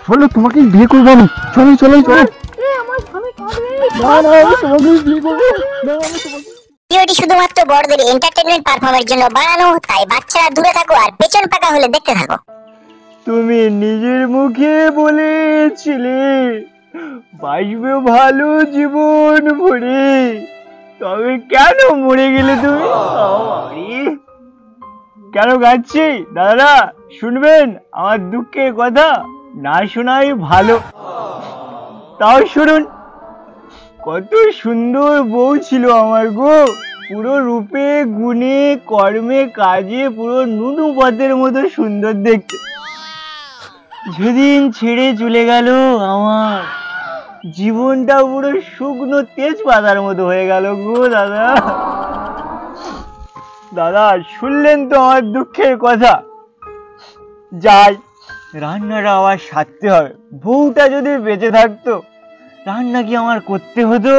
চলো তোমাকে বিয়ে করবো আমি। চলো চলো চলো। আমার স্বামী কাঁদবে। না না আমি তোমাকে বিয়ে করবো না। আমি তোমাকে ভিডিওটি শুধুমাত্র বড়দের এন্টারটেইনমেন্ট পারফরম্যান্সের জন্য বানানো, তাই বাচ্চারা দূরে থাকো আর পেছন পাকা হলে দেখতে থাকো। তুমি নিজের মুখে বলেছিলে বাঁচবে ভালো জীবন ভরে, তবে কেন মরে গেলে তুমি? কেন গাচ্ছি দাদা? শুনবেন আমার দুঃখের কথা? না শোনাই ভালো, তাও শুনুন। কত সুন্দর বউ ছিল আমার গো, পুরো রূপে গুণে কর্মে কাজে পুরো নুনু পথের মতো সুন্দর দেখতে। যেদিন ছেড়ে চলে গেল আমার জীবনটা পুরো শুকনো তেজপাতার মতো হয়ে গেল গো দাদা। দাদা শুনলেন তো আমার দুঃখের কথা? যাই, রান্নাটা আবার সারতে হবে। বউটা যদি বেঁচে থাকতো রান্না কি আমার করতে হতো?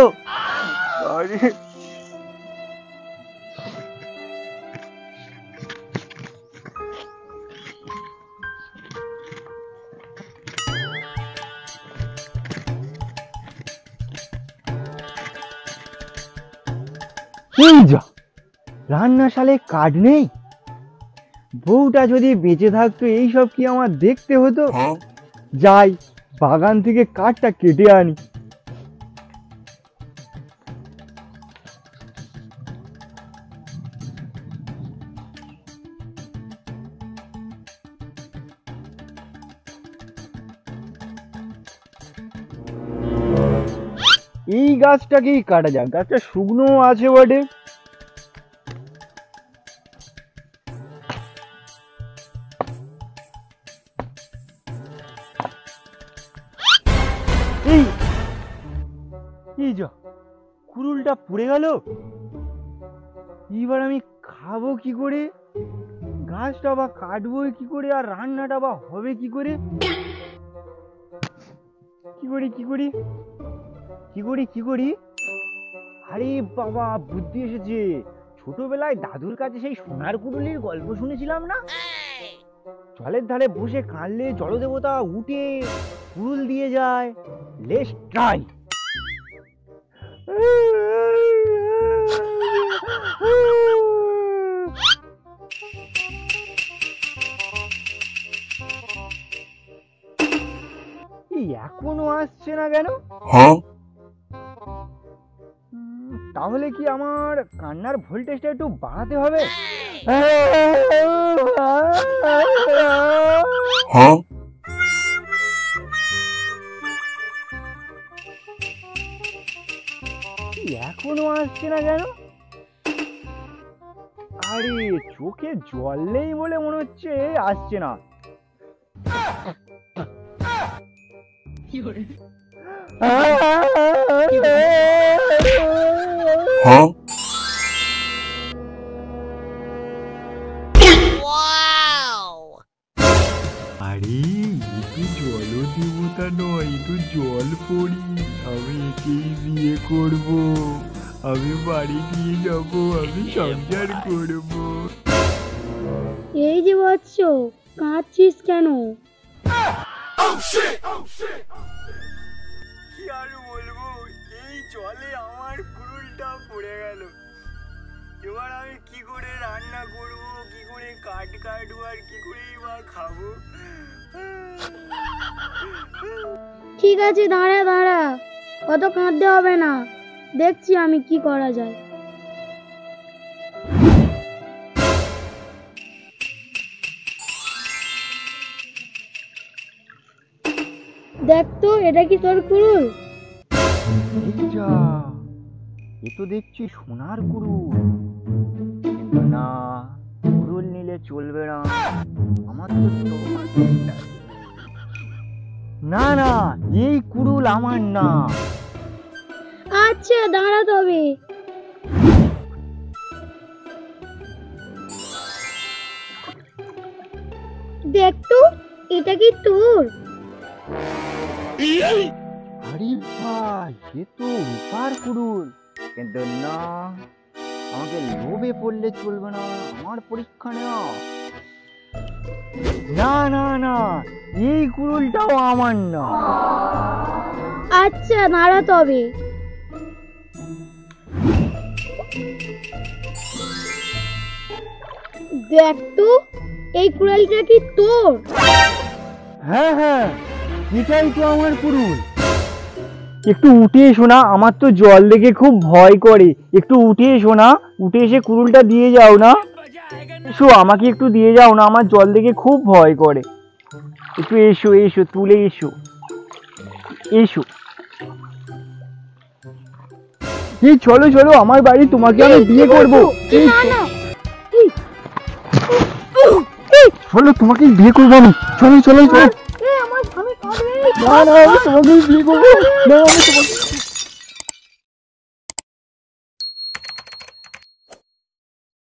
রান্না শালে কাঠ নেই, বউটা যদি বেঁচে থাকতো এইসব কি আমার দেখতে হতো? যাই, বাগান থেকে কাঠটা কেটে আনি। এই গাছটাকেই কাটা যাক, গাছটা শুকনো আছে বটে। এই যা, কুড়ুলটা পুড়ে গেল। এবার আমি খাবো কি করে? গাছটা বা কাটবো কি করে? আর রান্নাটা বা হবে কি করে? কি করি কি করি কি করি কি করি? আরে বাবা, বুদ্ধি এসেছে। ছোটবেলায় দাদুর কাছে সেই সোনার কুড়ুলির গল্প শুনেছিলাম না? জলের ধারে বসে কাঁদলে জলদেবতা উঠে কুড়ুল দিয়ে যায়। Let's try. এখনো আসছে না কেন? তাহলে কি আমার কান্নার ভোল্টেজটা একটু বাড়াতে হবে? এখনো আসছে না কেন? আরে চোখে জল নেই বলে মনে হচ্ছে আসছে না। আরে একে জল দেবতা নয়, তো জল পড়ি। আমি একেই বিয়ে করব, আমি বাড়ি নিয়ে যাব, আমি সংসার করব। এই যে বৎস, কাঁদছিস কেন? কি আর বলবো, এই জলে আমার কুড়ুলটা পড়ে গেল। এবার আমি কি করে রান্না করব, কি করে কাঠ কাটবো, আর কি করেই বা খাবো? ঠিক আছে, দাঁড়া দাঁড়া, অত কাঁদতে হবে না, দেখছি আমি কি করা যায়। দেখ তো, এটা কি তোর কুড়ুল? এ তো দেখছি সোনার কুড়ুল। কিন্তু না, কুড়ুল নিলে চলবে না, আমার তো না না, এই কুড়ুল আমার না। আচ্ছা দাঁড়া তবে। দেখ তো, এটা কি তোর? আরে ভাই, এ তো রূপার কুড়ুল। কিন্তু না, আমাকে লোভে পড়লে চলবে না, আমার পরীক্ষা নেওয়া। না না না, এই কুড়ুলটাও আমার না। আচ্ছা দাঁড়া তবে। দেখ তো এই কুড়ালটা কি তোর? হ্যাঁ হ্যাঁ, এটাই তো আমার কুড়ুল। একটু উঠে এসো না, আমার তো জল দেখে খুব ভয় করে। একটু উঠে এসো না, উঠে এসে কুড়ুলটা দিয়ে যাও না। এসো, আমাকে একটু দিয়ে যাও না, আমার জল দেখে খুব ভয় করে। একটু এসো এসো, তুলে এসো এসো। এই চলো চলো আমার বাড়ি, তোমাকে আমি বিয়ে করবো। এই না না চলো, তোমাকে বিয়ে করবো আমি। চলো চলো চলো। আমার স্বামী কাঁদবে। না না, আমি তোমাকে বিয়ে করবো। না, আমি তোমাকে